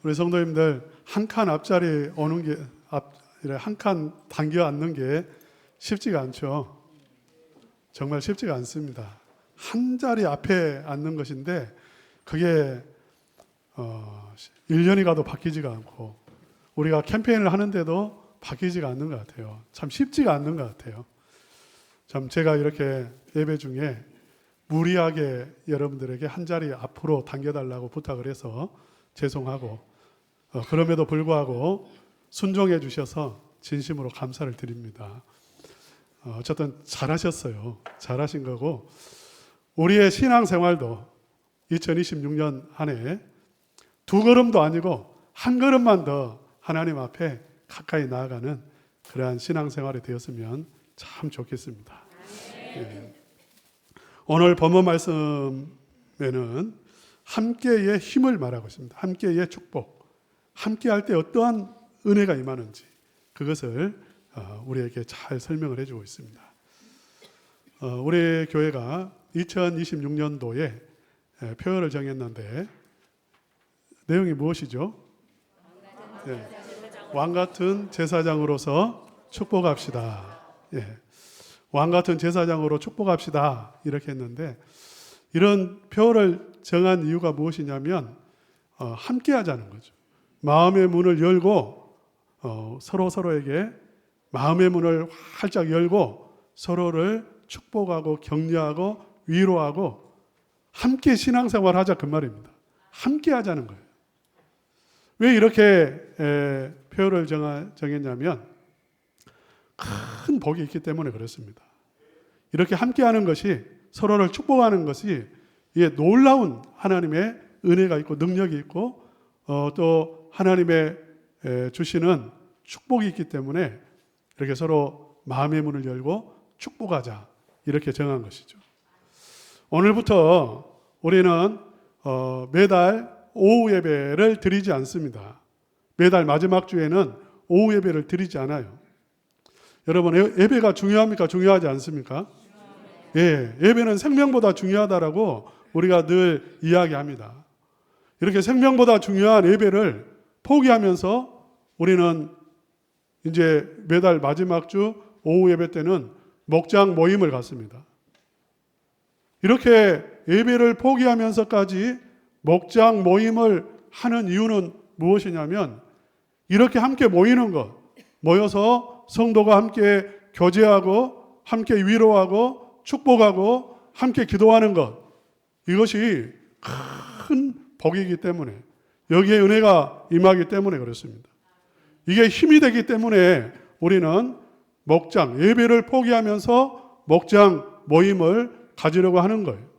우리 성도님들 한 칸 앞자리 오는 게, 한 칸 당겨 앉는 게 쉽지가 않죠. 정말 쉽지가 않습니다. 한 자리 앞에 앉는 것인데 그게 1년이 가도 바뀌지가 않고 우리가 캠페인을 하는데도 바뀌지가 않는 것 같아요. 참 쉽지가 않는 것 같아요. 참 제가 이렇게 예배 중에 무리하게 여러분들에게 한 자리 앞으로 당겨달라고 부탁을 해서 죄송하고 그럼에도 불구하고 순종해 주셔서 진심으로 감사를 드립니다. 어쨌든 잘하셨어요. 잘하신 거고 우리의 신앙생활도 2026년 한 해 두 걸음도 아니고 한 걸음만 더 하나님 앞에 가까이 나아가는 그러한 신앙생활이 되었으면 참 좋겠습니다. 예. 오늘 본문 말씀에는 함께의 힘을 말하고 있습니다. 함께의 축복, 함께할 때 어떠한 은혜가 임하는지 그것을 우리에게 잘 설명을 해주고 있습니다. 우리 교회가 2026년도에 표어를 정했는데 내용이 무엇이죠? 네. 왕같은 제사장으로서 축복합시다. 예. 왕같은 제사장으로 축복합시다. 이렇게 했는데 이런 표어를 정한 이유가 무엇이냐면 함께 하자는 거죠. 마음의 문을 열고 서로에게 마음의 문을 활짝 열고 서로를 축복하고 격려하고 위로하고 함께 신앙생활 하자 그 말입니다. 함께 하자는 거예요. 왜 이렇게 표어를 정했냐면 큰 복이 있기 때문에 그렇습니다. 이렇게 함께하는 것이 서로를 축복하는 것이 이게 놀라운 하나님의 은혜가 있고 능력이 있고 또 하나님의 주시는 축복이 있기 때문에 이렇게 서로 마음의 문을 열고 축복하자 이렇게 정한 것이죠. 오늘부터 우리는 매달 오후 예배를 드리지 않습니다. 매달 마지막 주에는 오후 예배를 드리지 않아요. 여러분 예배가 중요합니까? 중요하지 않습니까? 예, 예배는 생명보다 중요하다라고 우리가 늘 이야기합니다. 이렇게 생명보다 중요한 예배를 포기하면서 우리는 이제 매달 마지막 주 오후 예배 때는 목장 모임을 갖습니다. 이렇게 예배를 포기하면서까지 목장 모임을 하는 이유는 무엇이냐면 이렇게 함께 모이는 것, 모여서 성도가 함께 교제하고 함께 위로하고 축복하고 함께 기도하는 것, 이것이 큰 복이기 때문에 여기에 은혜가 임하기 때문에 그렇습니다. 이게 힘이 되기 때문에 우리는 목장, 예배를 포기하면서 목장 모임을 가지려고 하는 거예요.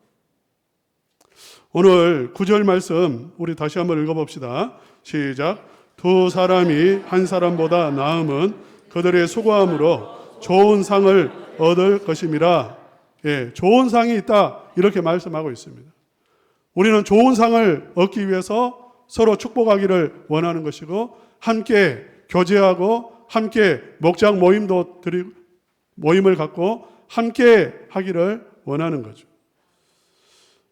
오늘 9절 말씀 우리 다시 한번 읽어봅시다. 시작. 두 사람이 한 사람보다 나음은 그들의 수고함으로 좋은 상을 얻을 것임이라. 예, 좋은 상이 있다 이렇게 말씀하고 있습니다. 우리는 좋은 상을 얻기 위해서 서로 축복하기를 원하는 것이고 함께 교제하고 함께 목장 모임을 갖고 함께 하기를 원하는 거죠.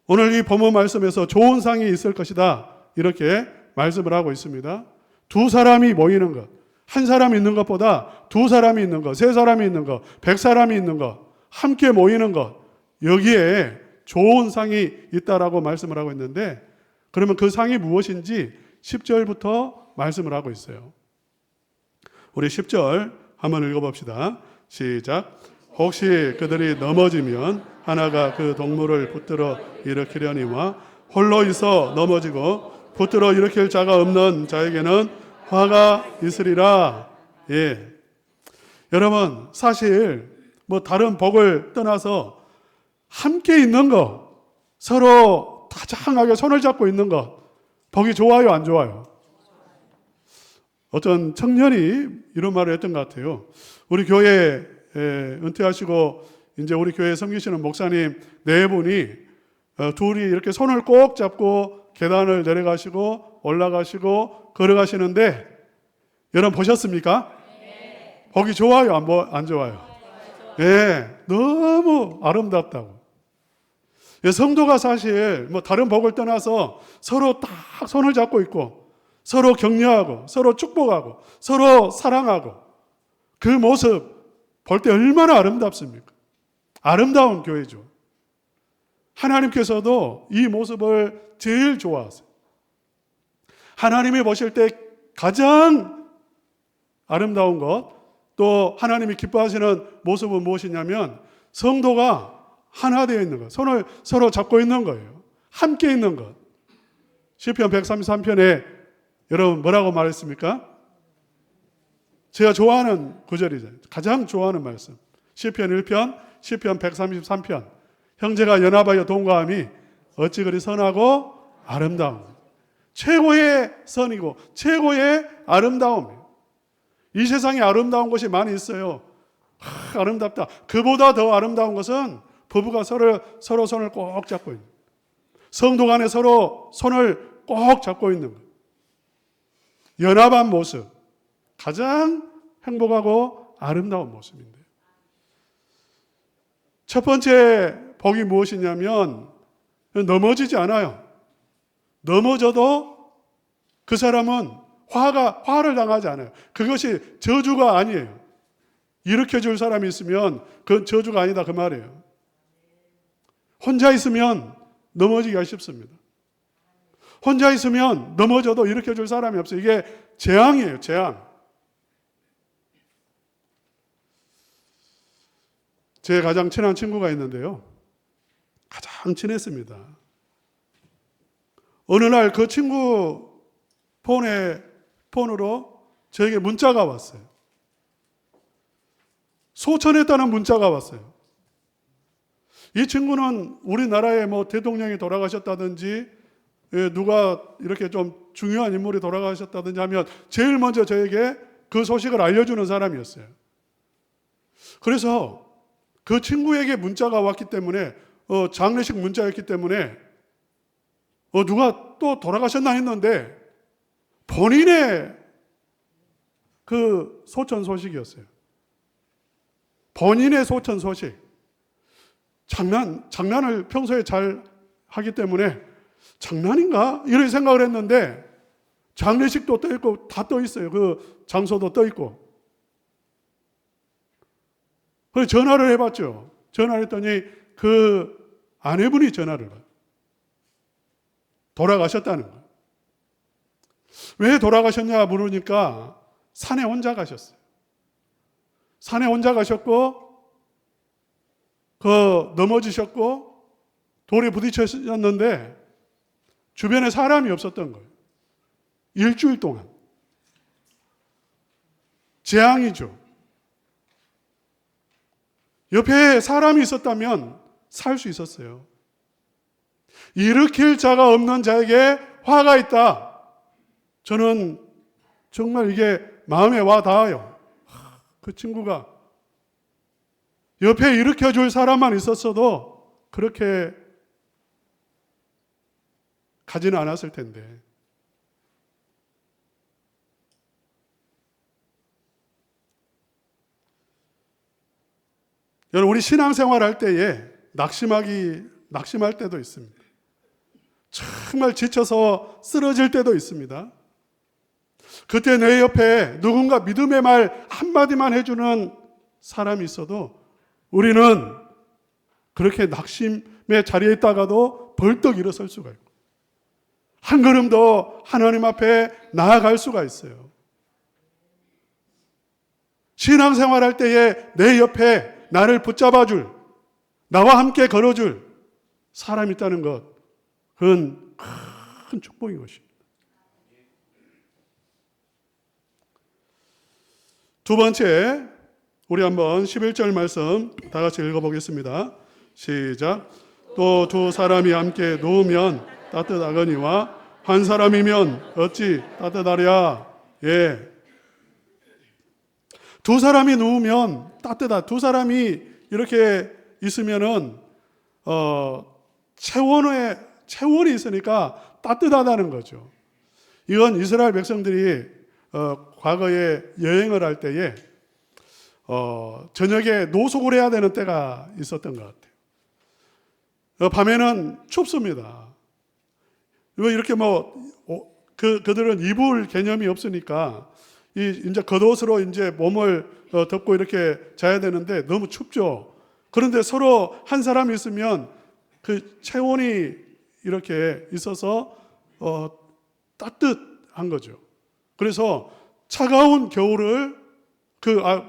오늘 이 본문 말씀에서 좋은 상이 있을 것이다 이렇게 말씀을 하고 있습니다. 두 사람이 모이는 것, 한 사람이 있는 것보다 두 사람이 있는 것, 세 사람이 있는 것, 100사람이 있는 것, 함께 모이는 것, 여기에 좋은 상이 있다라고 말씀을 하고 있는데 그러면 그 상이 무엇인지 10절부터 말씀을 하고 있어요. 우리 10절 한번 읽어봅시다. 시작. 혹시 그들이 넘어지면 하나가 그 동물을 붙들어 일으키려니와 홀로 있어 넘어지고 붙들어 일으킬 자가 없는 자에게는 화가 있으리라. 예. 여러분 사실 다른 복을 떠나서 함께 있는 것, 서로 다정하게 손을 잡고 있는 것, 복이 좋아요, 안 좋아요? 어떤 청년이 이런 말을 했던 것 같아요. 우리 교회 은퇴하시고 이제 우리 교회에 섬기시는 목사님 네 분이 둘이 이렇게 손을 꼭 잡고 계단을 내려가시고 올라가시고 걸어가시는데 여러분 보셨습니까? 네. 복이 좋아요, 안 좋아요? 예, 너무 아름답다고. 성도가 사실 다른 복을 떠나서 서로 딱 손을 잡고 있고 서로 격려하고 서로 축복하고 서로 사랑하고 그 모습 볼 때 얼마나 아름답습니까? 아름다운 교회죠. 하나님께서도 이 모습을 제일 좋아하세요. 하나님이 보실 때 가장 아름다운 것, 또 하나님이 기뻐하시는 모습은 무엇이냐면 성도가 하나 되어 있는 것, 손을 서로 잡고 있는 거예요. 함께 있는 것. 시편 133편에 여러분 뭐라고 말했습니까? 제가 좋아하는 구절이죠. 가장 좋아하는 말씀. 시편 1편, 시편 133편. 형제가 연합하여 동거함이 어찌 그리 선하고 아름다움. 최고의 선이고 최고의 아름다움이에요. 이 세상에 아름다운 것이 많이 있어요. 아름답다. 그보다 더 아름다운 것은 부부가 서로 손을 꼭 잡고 있는, 성도 간에 서로 손을 꼭 잡고 있는 것. 연합한 모습. 가장 행복하고 아름다운 모습인데, 첫 번째 복이 무엇이냐면 넘어지지 않아요. 넘어져도 그 사람은 화를 당하지 않아요. 그것이 저주가 아니에요. 일으켜줄 사람이 있으면 그건 저주가 아니다 그 말이에요. 혼자 있으면 넘어지기가 쉽습니다. 혼자 있으면 넘어져도 일으켜줄 사람이 없어요. 이게 재앙이에요. 재앙. 제 가장 친한 친구가 있는데요. 가장 친했습니다. 어느 날 그 친구 폰으로 저에게 문자가 왔어요. 소천했다는 문자가 왔어요. 이 친구는 우리나라에 뭐 대통령이 돌아가셨다든지 누가 이렇게 좀 중요한 인물이 돌아가셨다든지 하면 제일 먼저 저에게 그 소식을 알려주는 사람이었어요. 그래서 그 친구에게 문자가 왔기 때문에 장례식 문자였기 때문에 누가 또 돌아가셨나 했는데 본인의 그 소천 소식이었어요. 본인의 소천 소식. 장난을 평소에 잘 하기 때문에 장난인가? 이런 생각을 했는데 장례식도 떠 있고 다 떠 있어요. 그 장소도 떠 있고. 그래서 전화를 해봤죠. 전화를 했더니 그 아내분이 전화를 해요. 돌아가셨다는 거예요. 왜 돌아가셨냐 물으니까 산에 혼자 가셨어요. 산에 혼자 가셨고 넘어지셨고 돌에 부딪히셨는데 주변에 사람이 없었던 거예요. 일주일 동안. 재앙이죠. 옆에 사람이 있었다면 살 수 있었어요. 일으킬 자가 없는 자에게 화가 있다. 저는 정말 이게 마음에 와 닿아요. 그 친구가 옆에 일으켜줄 사람만 있었어도 그렇게 가지는 않았을 텐데. 여러분, 우리 신앙생활 할 때에 낙심할 때도 있습니다. 정말 지쳐서 쓰러질 때도 있습니다. 그때 내 옆에 누군가 믿음의 말 한마디만 해주는 사람이 있어도 우리는 그렇게 낙심의 자리에 있다가도 벌떡 일어설 수가 있고 한 걸음 더 하나님 앞에 나아갈 수가 있어요. 신앙생활 할 때에 내 옆에 나를 붙잡아줄, 나와 함께 걸어줄 사람이 있다는 것, 그건 큰 축복인 것입니다. 두 번째, 우리 한번 11절 말씀 다 같이 읽어보겠습니다. 시작. 또 두 사람이 함께 누우면 따뜻하거니와 한 사람이면 어찌 따뜻하랴. 예. 두 사람이 누우면 따뜻하다. 두 사람이 이렇게 있으면은 체온이 있으니까 따뜻하다는 거죠. 이건 이스라엘 백성들이 과거에 여행을 할 때에 저녁에 노숙을 해야 되는 때가 있었던 것 같아요. 밤에는 춥습니다. 이렇게 그들은 이불 개념이 없으니까 이제 겉옷으로 이제 몸을 덮고 이렇게 자야 되는데 너무 춥죠. 그런데 서로 한 사람이 있으면 그 체온이 이렇게 있어서 따뜻한 거죠. 그래서 차가운 겨울을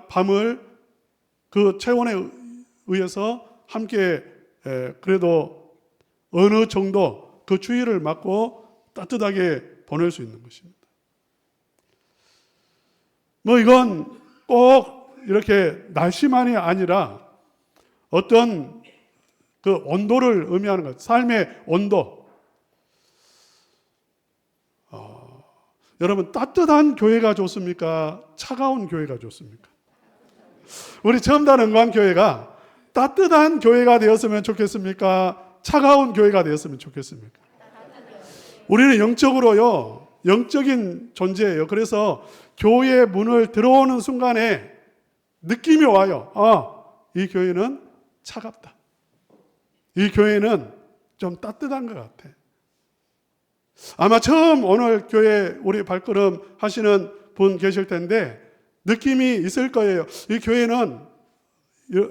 밤을 그 체온에 의해서 함께 그래도 어느 정도 그 추위를 맞고 따뜻하게 보낼 수 있는 것입니다. 뭐 이건 꼭 이렇게 날씨만이 아니라 어떤 그 온도를 의미하는 것, 삶의 온도. 여러분, 따뜻한 교회가 좋습니까? 차가운 교회가 좋습니까? 우리 처음 다는 은광교회가 따뜻한 교회가 되었으면 좋겠습니까? 차가운 교회가 되었으면 좋겠습니까? 우리는 영적으로요, 영적인 존재예요. 그래서 교회 문을 들어오는 순간에 느낌이 와요. 이 교회는 차갑다. 이 교회는 좀 따뜻한 것 같아. 아마 처음 오늘 교회 우리 발걸음 하시는 분 계실 텐데 느낌이 있을 거예요. 이 교회는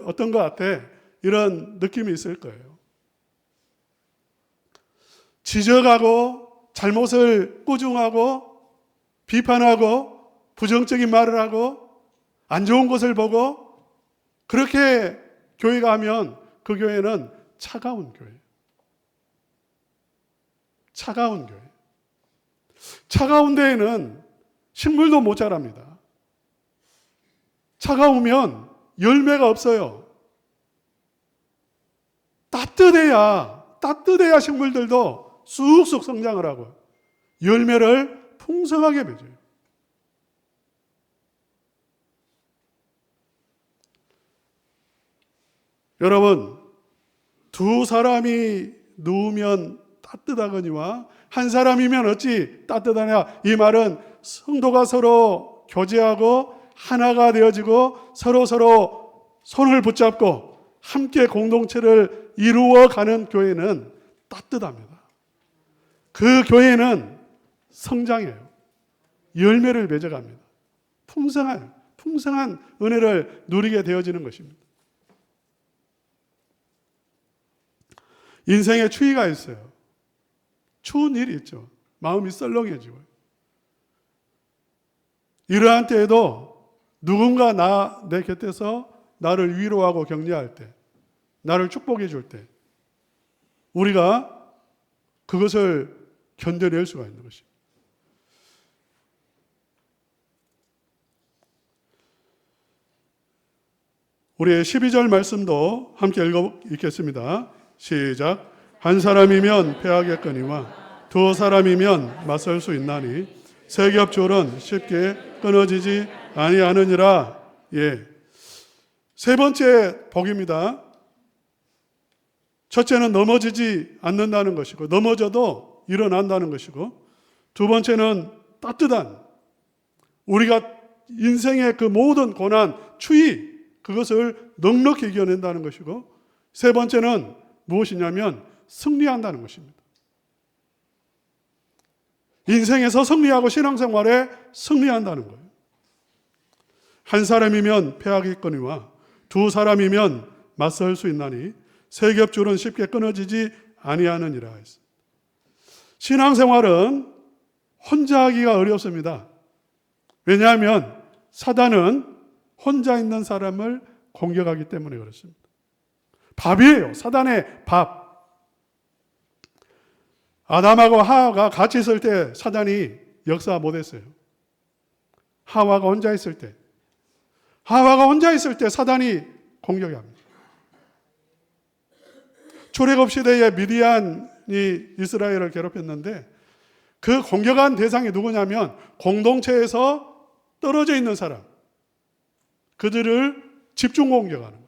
어떤 것 같아? 이런 느낌이 있을 거예요. 지적하고 잘못을 꾸중하고 비판하고 부정적인 말을 하고 안 좋은 것을 보고 그렇게 교회가 하면 그 교회는 차가운 교회. 차가운 교회. 차가운 데에는 식물도 못 자랍니다. 차가우면 열매가 없어요. 따뜻해야 식물들도 쑥쑥 성장을 하고 열매를 풍성하게 맺어요. 여러분, 두 사람이 누우면 따뜻하거니와 한 사람이면 어찌 따뜻하냐. 이 말은 성도가 서로 교제하고 하나가 되어지고 서로 손을 붙잡고 함께 공동체를 이루어가는 교회는 따뜻합니다. 그 교회는 성장해요. 열매를 맺어갑니다. 풍성한 은혜를 누리게 되어지는 것입니다. 인생에 추위가 있어요. 추운 일이 있죠. 마음이 썰렁해지고. 이러한 때에도 누군가 내 곁에서 나를 위로하고 격려할 때, 나를 축복해 줄 때, 우리가 그것을 견뎌낼 수가 있는 것입니다. 우리의 12절 말씀도 함께 읽겠습니다. 시작. 한 사람이면 패하겠거니와 두 사람이면 맞설 수 있나니 세 겹줄은 쉽게 끊어지지 아니하느니라. 세 번째 복입니다. 첫째는 넘어지지 않는다는 것이고 넘어져도 일어난다는 것이고 두 번째는 따뜻한 우리가 인생의 그 모든 고난, 추위 그것을 넉넉히 이겨낸다는 것이고 세 번째는 무엇이냐면 승리한다는 것입니다. 인생에서 승리하고 신앙생활에 승리한다는 거예요. 한 사람이면 패하겠거니와 두 사람이면 맞설 수 있나니 세 겹줄은 쉽게 끊어지지 아니하느니라. 신앙생활은 혼자 하기가 어렵습니다. 왜냐하면 사단은 혼자 있는 사람을 공격하기 때문에 그렇습니다. 밥이에요. 사단의 밥. 아담하고 하와가 같이 있을 때 사단이 역사 못했어요. 하와가 혼자 있을 때 사단이 공격이 합니다. 출애굽 시대에 미디안이 이스라엘을 괴롭혔는데 그 공격한 대상이 누구냐면 공동체에서 떨어져 있는 사람. 그들을 집중 공격하는 거예요.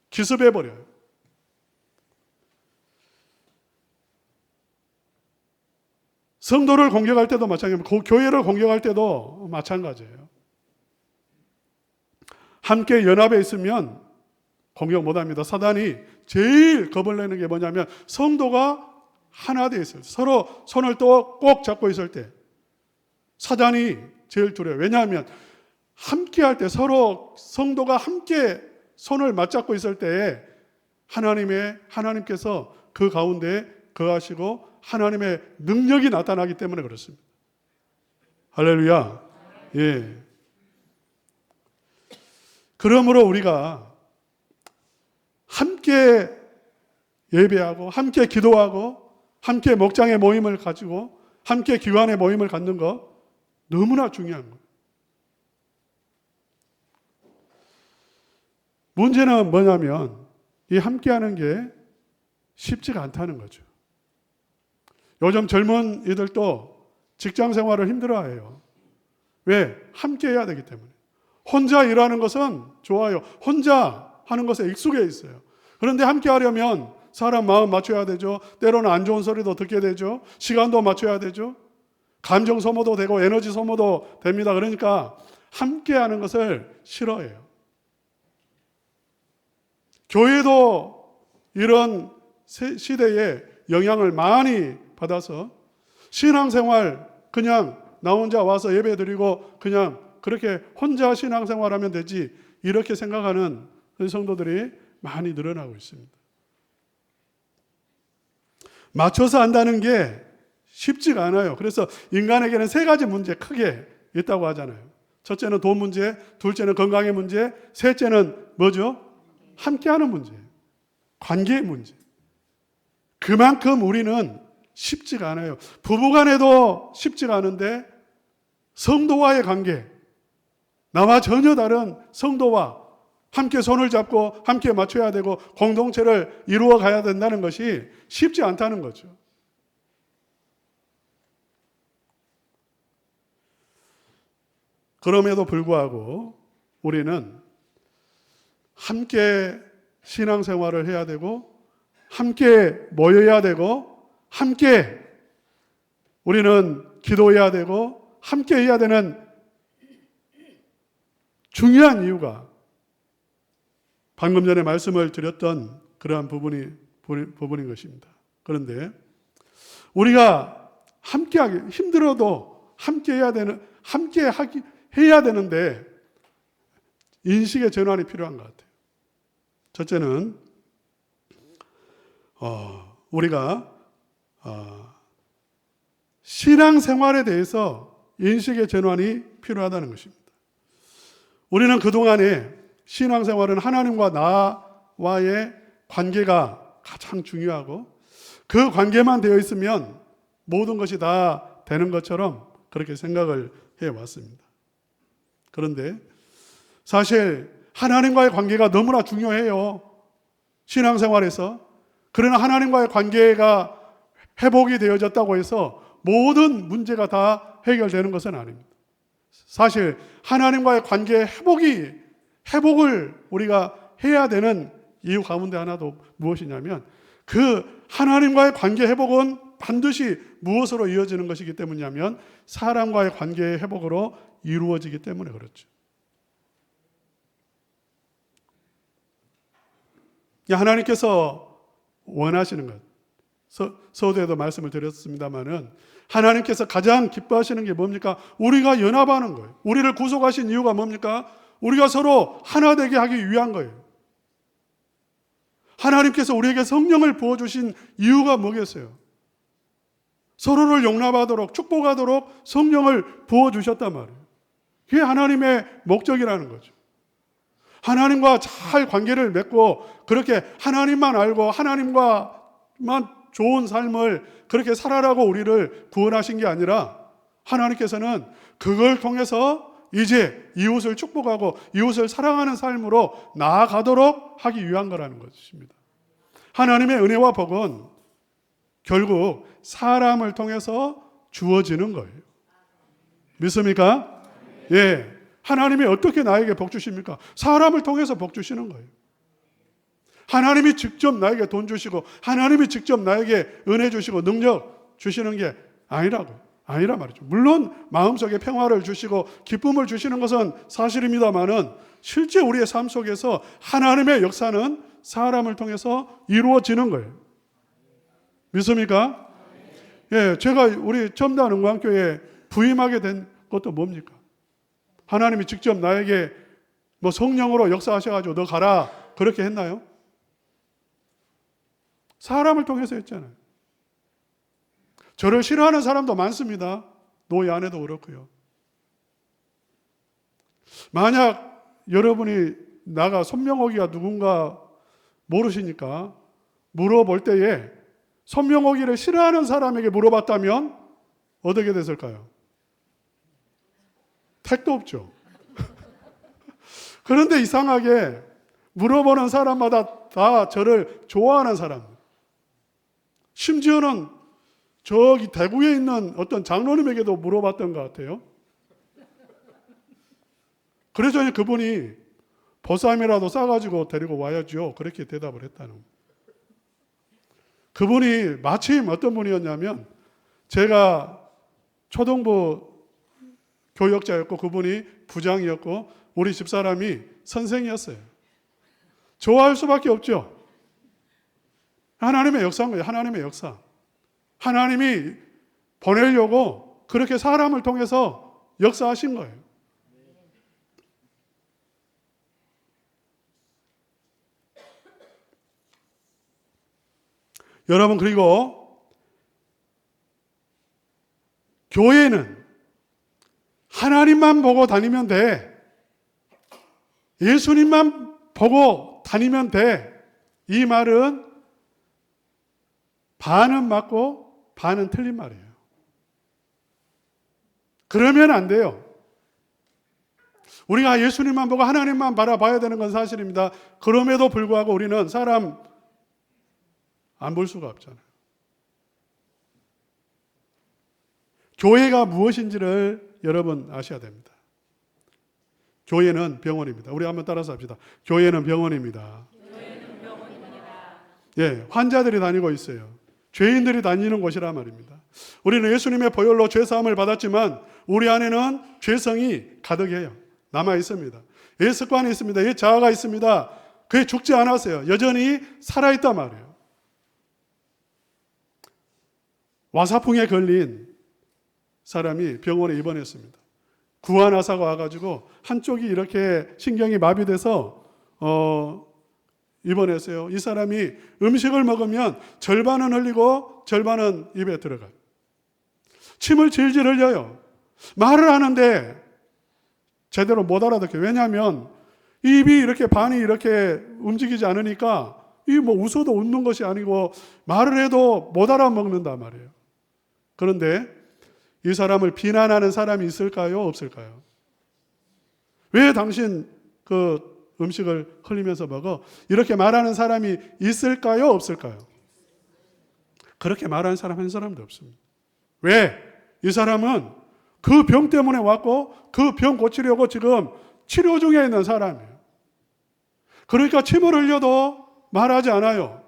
기습해버려요. 성도를 공격할 때도 마찬가지입니다. 교회를 공격할 때도 마찬가지예요. 함께 연합해 있으면 공격 못합니다. 사단이 제일 겁을 내는 게 뭐냐면 성도가 하나 되어 있을 때, 서로 손을 또 꼭 잡고 있을 때 사단이 제일 두려워요. 왜냐하면 함께 할 때, 서로 성도가 함께 손을 맞잡고 있을 때에 하나님께서 그 가운데 거하시고 하나님의 능력이 나타나기 때문에 그렇습니다. 할렐루야. 예. 그러므로 우리가 함께 예배하고 함께 기도하고 함께 목장의 모임을 가지고 함께 기관의 모임을 갖는 것 너무나 중요한 거예요. 문제는 뭐냐면 이 함께하는 게 쉽지가 않다는 거죠. 요즘 젊은이들도 직장 생활을 힘들어해요. 왜? 함께 해야 되기 때문에. 혼자 일하는 것은 좋아요. 혼자 하는 것에 익숙해 있어요. 그런데 함께 하려면 사람 마음 맞춰야 되죠. 때로는 안 좋은 소리도 듣게 되죠. 시간도 맞춰야 되죠. 감정 소모도 되고 에너지 소모도 됩니다. 그러니까 함께 하는 것을 싫어해요. 교회도 이런 시대에 영향을 많이 받아서 신앙생활 그냥 나 혼자 와서 예배 드리고 그냥 그렇게 혼자 신앙생활하면 되지 이렇게 생각하는 성도들이 많이 늘어나고 있습니다. 맞춰서 한다는 게 쉽지가 않아요. 그래서 인간에게는 세 가지 문제 크게 있다고 하잖아요. 첫째는 돈 문제, 둘째는 건강의 문제, 셋째는 뭐죠? 함께하는 문제, 관계의 문제. 그만큼 우리는 쉽지가 않아요. 부부간에도 쉽지가 않은데 성도와의 관계, 나와 전혀 다른 성도와 함께 손을 잡고 함께 맞춰야 되고 공동체를 이루어 가야 된다는 것이 쉽지 않다는 거죠. 그럼에도 불구하고 우리는 함께 신앙생활을 해야 되고 함께 모여야 되고 함께 우리는 기도해야 되고 함께 해야 되는 중요한 이유가 방금 전에 말씀을 드렸던 그러한 부분인 것입니다. 그런데 우리가 함께하기 힘들어도 함께 해야 되는데 인식의 전환이 필요한 것 같아요. 첫째는 우리가 신앙생활에 대해서 인식의 전환이 필요하다는 것입니다. 우리는 그동안에 신앙생활은 하나님과 나와의 관계가 가장 중요하고 그 관계만 되어 있으면 모든 것이 다 되는 것처럼 그렇게 생각을 해왔습니다. 그런데 사실 하나님과의 관계가 너무나 중요해요. 신앙생활에서. 그러나 하나님과의 관계가 회복이 되어졌다고 해서 모든 문제가 다 해결되는 것은 아닙니다. 사실 하나님과의 관계의 회복을 우리가 해야 되는 이유 가운데 하나도 무엇이냐면 그 하나님과의 관계 회복은 반드시 무엇으로 이어지는 것이기 때문이냐면 사람과의 관계의 회복으로 이루어지기 때문에 그렇죠. 하나님께서 원하시는 것, 서두에도 말씀을 드렸습니다마는 하나님께서 가장 기뻐하시는 게 뭡니까? 우리가 연합하는 거예요. 우리를 구속하신 이유가 뭡니까? 우리가 서로 하나 되게 하기 위한 거예요. 하나님께서 우리에게 성령을 부어주신 이유가 뭐겠어요? 서로를 용납하도록 축복하도록 성령을 부어주셨단 말이에요. 그게 하나님의 목적이라는 거죠. 하나님과 잘 관계를 맺고 그렇게 하나님만 알고 하나님과만 좋은 삶을 그렇게 살아라고 우리를 구원하신 게 아니라 하나님께서는 그걸 통해서 이제 이웃을 축복하고 이웃을 사랑하는 삶으로 나아가도록 하기 위한 거라는 것입니다. 하나님의 은혜와 복은 결국 사람을 통해서 주어지는 거예요. 믿습니까? 예. 하나님이 어떻게 나에게 복 주십니까? 사람을 통해서 복 주시는 거예요. 하나님이 직접 나에게 돈 주시고 하나님이 직접 나에게 은혜 주시고 능력 주시는 게 아니라 말이죠. 물론 마음속에 평화를 주시고 기쁨을 주시는 것은 사실입니다만은 실제 우리의 삶 속에서 하나님의 역사는 사람을 통해서 이루어지는 거예요. 믿습니까? 예, 제가 우리 첨단 은광교회에 부임하게 된 그것도 뭡니까? 하나님이 직접 나에게 뭐 성령으로 역사하셔가지고 너 가라 그렇게 했나요? 사람을 통해서 했잖아요. 저를 싫어하는 사람도 많습니다. 노예 안에도 그렇고요. 만약 여러분이 나가 손명옥이가 누군가 모르시니까 물어볼 때에 손명옥이를 싫어하는 사람에게 물어봤다면 어떻게 됐을까요? 택도 없죠. 그런데 이상하게 물어보는 사람마다 다 저를 좋아하는 사람, 심지어는 저기 대구에 있는 어떤 장로님에게도 물어봤던 것 같아요. 그래서 그분이 보쌈이라도 싸가지고 데리고 와야죠. 그렇게 대답을 했다는 거예요. 그분이 마침 어떤 분이었냐면 제가 초등부 교역자였고 그분이 부장이었고 우리 집사람이 선생이었어요. 좋아할 수밖에 없죠. 하나님의 역사인 거예요. 하나님의 역사. 하나님이 보내려고 그렇게 사람을 통해서 역사하신 거예요. 여러분, 그리고 교회는 하나님만 보고 다니면 돼. 예수님만 보고 다니면 돼. 이 말은 반은 맞고 반은 틀린 말이에요. 그러면 안 돼요. 우리가 예수님만 보고 하나님만 바라봐야 되는 건 사실입니다. 그럼에도 불구하고 우리는 사람 안 볼 수가 없잖아요. 교회가 무엇인지를 여러분 아셔야 됩니다. 교회는 병원입니다. 우리 한번 따라서 합시다. 교회는 병원입니다. 교회는 병원입니다. 예, 환자들이 다니고 있어요. 죄인들이 다니는 곳이란 말입니다. 우리는 예수님의 보혈로 죄사함을 받았지만 우리 안에는 죄성이 가득해요. 남아 있습니다. 옛 습관이 있습니다. 옛 자아가 있습니다. 그게 죽지 않았어요. 여전히 살아있단 말이에요. 와사풍에 걸린 사람이 병원에 입원했습니다. 구안의사가 와가지고 한쪽이 이렇게 신경이 마비돼서 입원했어요. 이 사람이 음식을 먹으면 절반은 흘리고 절반은 입에 들어가요. 침을 질질 흘려요. 말을 하는데 제대로 못 알아듣게. 왜냐하면 입이 이렇게 반이 이렇게 움직이지 않으니까 이 뭐 웃어도 웃는 것이 아니고 말을 해도 못 알아먹는단 말이에요. 그런데 이 사람을 비난하는 사람이 있을까요? 없을까요? 왜 당신 그 음식을 흘리면서 먹어? 이렇게 말하는 사람이 있을까요? 없을까요? 그렇게 말하는 사람 한 사람도 없습니다. 왜? 이 사람은 그 병 때문에 왔고 그 병 고치려고 지금 치료 중에 있는 사람이에요. 그러니까 침을 흘려도 말하지 않아요.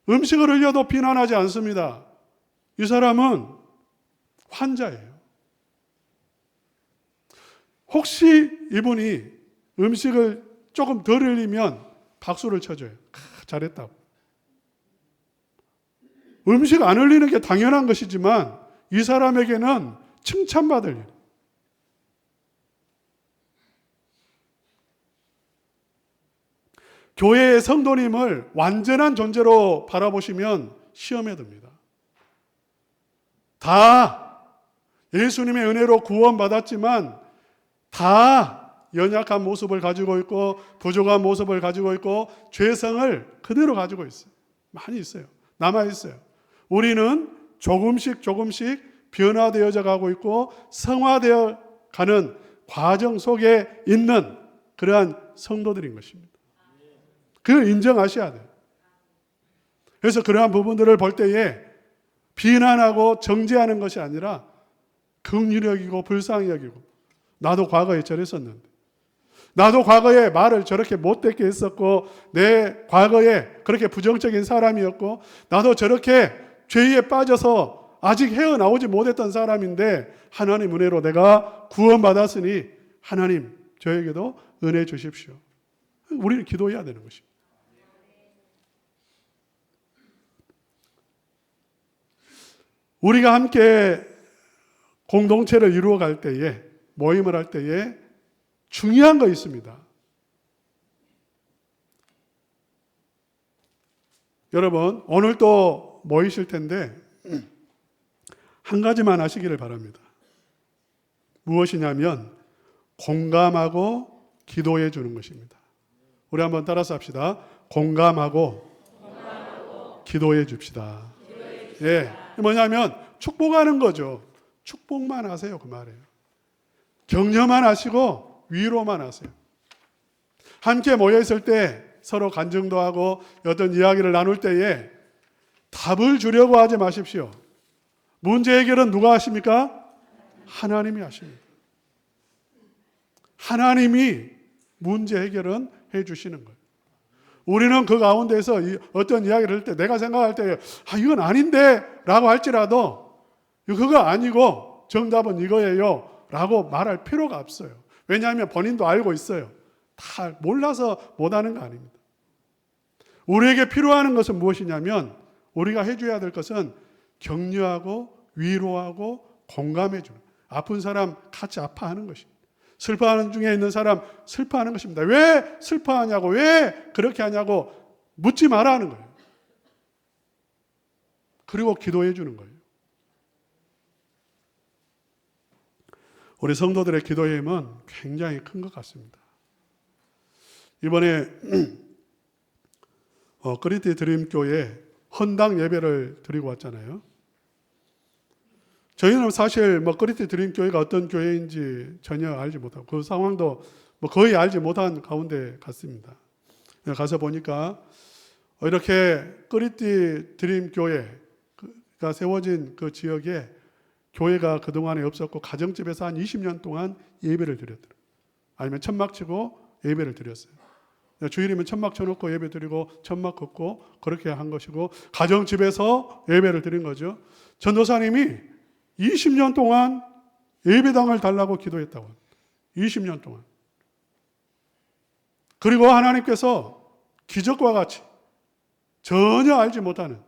음식을 흘려도 비난하지 않습니다. 이 사람은 환자예요. 혹시 이분이 음식을 조금 덜 흘리면 박수를 쳐줘요. 잘했다고. 음식 안 흘리는 게 당연한 것이지만 이 사람에게는 칭찬받을 일. 교회의 성도님을 완전한 존재로 바라보시면 시험에 듭니다. 다 예수님의 은혜로 구원받았지만 다 연약한 모습을 가지고 있고 부족한 모습을 가지고 있고 죄성을 그대로 가지고 있어요. 많이 있어요. 남아 있어요. 우리는 조금씩 변화되어져 가고 있고 성화되어 가는 과정 속에 있는 그러한 성도들인 것입니다. 그걸 인정하셔야 돼요. 그래서 그러한 부분들을 볼 때에 비난하고 정죄하는 것이 아니라 긍휼히 여기고 불쌍히 여기고, 나도 과거에 저랬었는데, 나도 과거에 말을 저렇게 못되게 했었고, 내 과거에 그렇게 부정적인 사람이었고, 나도 저렇게 죄에 빠져서 아직 헤어나오지 못했던 사람인데 하나님 은혜로 내가 구원받았으니 하나님 저에게도 은혜 주십시오. 우리는 기도해야 되는 것입니다. 우리가 함께 공동체를 이루어 갈 때에, 모임을 할 때에 중요한 거 있습니다. 여러분, 오늘 또 모이실 텐데 한 가지만 하시기를 바랍니다. 무엇이냐면 공감하고 기도해 주는 것입니다. 우리 한번 따라서 합시다. 공감하고 기도해 줍시다. 예, 뭐냐면 축복하는 거죠. 축복만 하세요, 그 말이에요. 격려만 하시고 위로만 하세요. 함께 모여 있을 때 서로 간증도 하고 어떤 이야기를 나눌 때에 답을 주려고 하지 마십시오. 문제 해결은 누가 하십니까? 하나님이 하십니다. 하나님이 문제 해결은 해주시는 거예요. 우리는 그 가운데서 어떤 이야기를 할 때 내가 생각할 때 이건 아닌데 라고 할지라도 그거 아니고 정답은 이거예요 라고 말할 필요가 없어요. 왜냐하면 본인도 알고 있어요. 다 몰라서 못하는 거 아닙니다. 우리에게 필요한 것은 무엇이냐면 우리가 해줘야 될 것은 격려하고 위로하고 공감해주는, 아픈 사람 같이 아파하는 것입니다. 슬퍼하는 중에 있는 사람 슬퍼하는 것입니다. 왜 슬퍼하냐고, 왜 그렇게 하냐고 묻지 말라는 거예요. 그리고 기도해 주는 거예요. 우리 성도들의 기도의 힘은 굉장히 큰 것 같습니다. 이번에 그리티 드림교회 헌당 예배를 드리고 왔잖아요. 저희는 사실 그리티 드림교회가 어떤 교회인지 전혀 알지 못하고 그 상황도 거의 알지 못한 가운데 갔습니다. 가서 보니까 이렇게 그리티 드림교회가 세워진 그 지역에 교회가 그동안에 없었고 가정집에서 한 20년 동안 예배를 드렸더라고요. 아니면 천막 치고 예배를 드렸어요. 주일이면 천막 쳐놓고 예배 드리고 천막 걷고 그렇게 한 것이고 가정집에서 예배를 드린 거죠. 전도사님이 20년 동안 예배당을 달라고 기도했다고. 20년 동안. 그리고 하나님께서 기적과 같이 전혀 알지 못하는,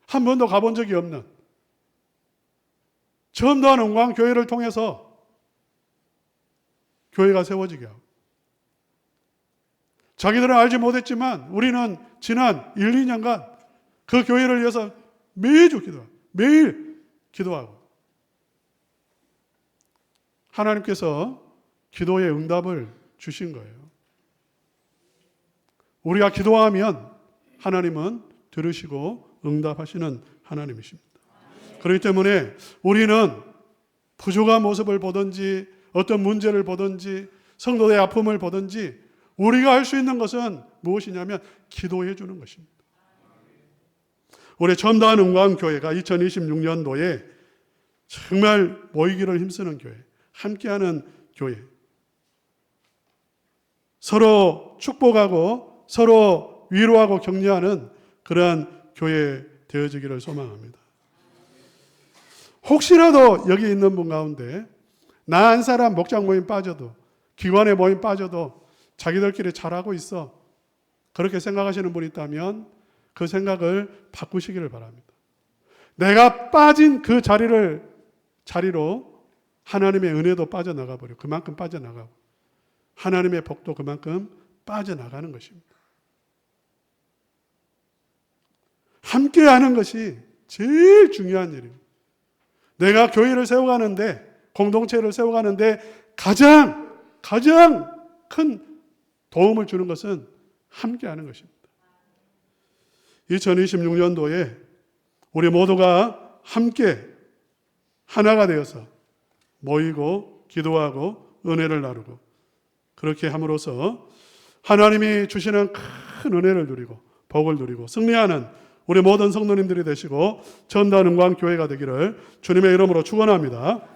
한 번도 가본 적이 없는, 처음 더한 은광교회를 통해서 교회가 세워지게 하고, 자기들은 알지 못했지만 우리는 지난 1, 2년간 그 교회를 위해서 매주 기도하고 매일 기도하고 하나님께서 기도의 응답을 주신 거예요. 우리가 기도하면 하나님은 들으시고 응답하시는 하나님이십니다. 그렇기 때문에 우리는 부족한 모습을 보든지 어떤 문제를 보든지 성도의 아픔을 보든지 우리가 할 수 있는 것은 무엇이냐면 기도해 주는 것입니다. 우리 첨다한 은광교회가 2026년도에 정말 모이기를 힘쓰는 교회, 함께하는 교회, 서로 축복하고 서로 위로하고 격려하는 그러한 교회 되어지기를 소망합니다. 혹시라도 여기 있는 분 가운데 나 한 사람 목장 모임 빠져도, 기관의 모임 빠져도 자기들끼리 잘하고 있어, 그렇게 생각하시는 분이 있다면 그 생각을 바꾸시기를 바랍니다. 내가 빠진 그 자리로 하나님의 은혜도 빠져나가 버려. 그만큼 빠져나가고 하나님의 복도 그만큼 빠져나가는 것입니다. 함께 하는 것이 제일 중요한 일입니다. 내가 교회를 세워가는데, 공동체를 세워가는데 가장 큰 도움을 주는 것은 함께 하는 것입니다. 2026년도에 우리 모두가 함께 하나가 되어서 모이고 기도하고 은혜를 나누고 그렇게 함으로써 하나님이 주시는 큰 은혜를 누리고 복을 누리고 승리하는 우리 모든 성도님들이 되시고 첨다한 은광교회가 되기를 주님의 이름으로 축원합니다.